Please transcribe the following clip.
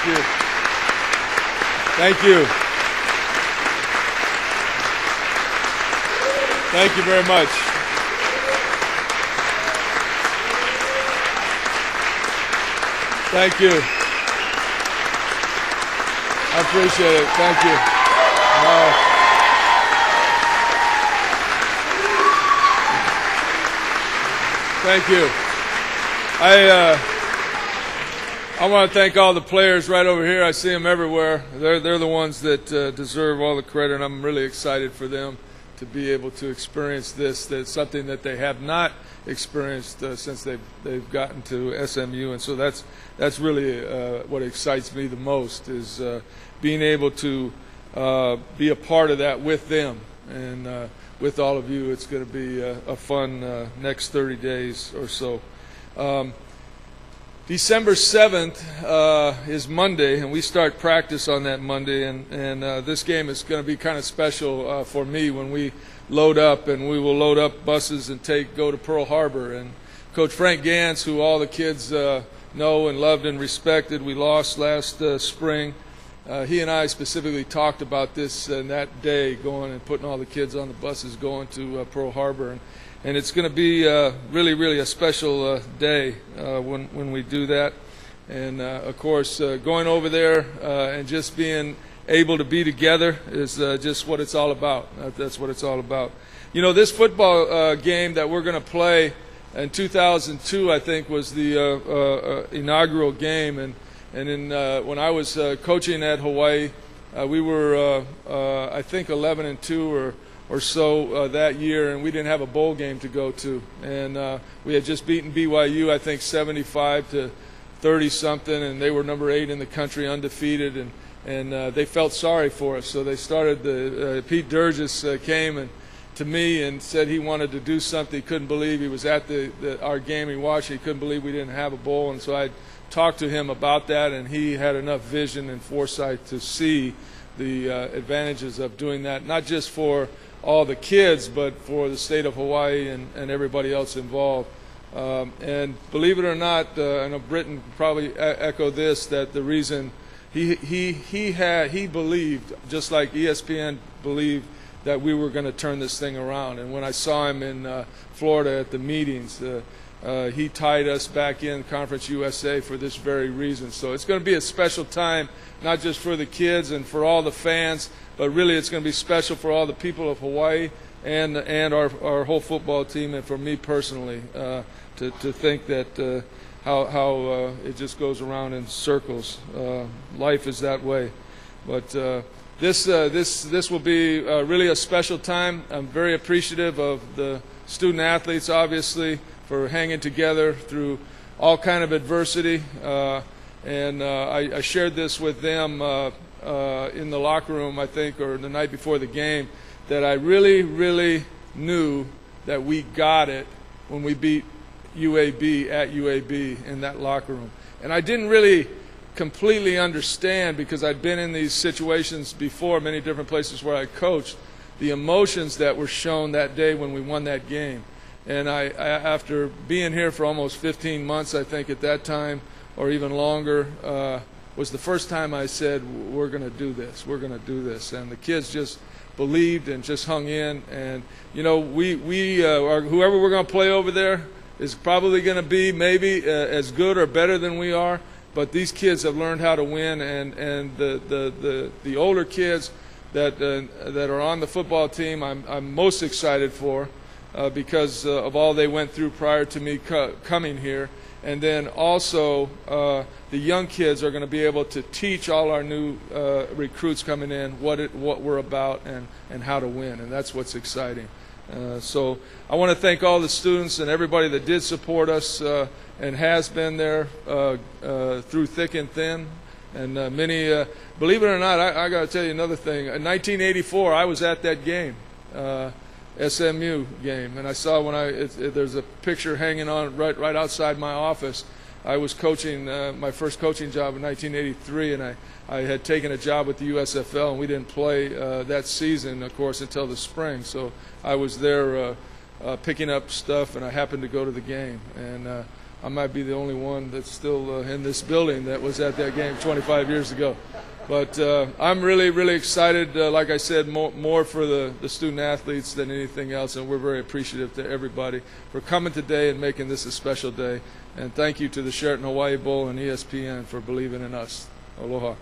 you. Thank you. Thank you very much. Thank you. I appreciate it. Thank you. Thank you. I want to thank all the players right over here. I see them everywhere. They're the ones that deserve all the credit, and I'm really excited for them to be able to experience this. That's something that they have not experienced since they've gotten to SMU, and so that's really what excites me the most, is being able to be a part of that with them and with all of you. It's going to be a fun next 30 days or so. December 7th is Monday, and we start practice on that Monday, and this game is going to be kind of special for me when we load up, and we will load up buses and go to Pearl Harbor. And Coach Frank Gantz, who all the kids know and loved and respected, we lost last spring. He and I specifically talked about this that day, going and putting all the kids on the buses going to Pearl Harbor. And it's going to be really, really a special day when we do that. And, of course, going over there and just being able to be together is just what it's all about. That's what it's all about. You know, this football game that we're going to play in 2002, I think, was the inaugural game. And when I was coaching at Hawaii, we were, I think, 11-2 or so that year, and we didn't have a bowl game to go to. And we had just beaten BYU, I think, 75-30-something, and they were number 8 in the country, undefeated, and they felt sorry for us. So they started Pete Durgis came to me and said he wanted to do something. He couldn't believe. He was at our game. He watched. He couldn't believe we didn't have a bowl, and so I talked to him about that, and he had enough vision and foresight to see the advantages of doing that, not just for all the kids, but for the state of Hawaii and everybody else involved. And believe it or not, I know Britton probably echo this, that the reason he believed, just like ESPN believed, that we were going to turn this thing around. And when I saw him in Florida at the meetings, he tied us back in Conference USA for this very reason. So it's going to be a special time, not just for the kids and for all the fans, but really it's going to be special for all the people of Hawaii and our whole football team, and for me personally, to think that how it just goes around in circles. Life is that way. But this will be really a special time. I'm very appreciative of the student athletes, obviously, for hanging together through all kind of adversity. And I shared this with them in the locker room, I think, or the night before the game, that I really, really knew that we got it when we beat UAB at UAB in that locker room. And I didn't really completely understand, because I'd been in these situations before, many different places where I coached, the emotions that were shown that day when we won that game. And I after being here for almost 15 months, I think at that time, or even longer, was the first time I said, we're going to do this, we're going to do this. And the kids just believed and just hung in. And, you know, whoever we're going to play over there is probably going to be maybe as good or better than we are. But these kids have learned how to win, and the older kids that are on the football team, I'm most excited for, because of all they went through prior to me coming here. And then also the young kids are going to be able to teach all our new recruits coming in what we're about and how to win, and that's what's exciting. So I want to thank all the students and everybody that did support us and has been there through thick and thin. And many, believe it or not, I got to tell you another thing. In 1984, I was at that game. SMU game, and I saw there's a picture hanging on right outside my office. I was coaching my first coaching job in 1983, and I had taken a job with the USFL, and we didn't play that season, of course, until the spring. So I was there picking up stuff, and I happened to go to the game. And I might be the only one that's still in this building that was at that game 25 years ago. But I'm really, really excited, like I said, more for the student athletes than anything else, and we're very appreciative to everybody for coming today and making this a special day. And thank you to the Sheraton Hawaii Bowl and ESPN for believing in us. Aloha.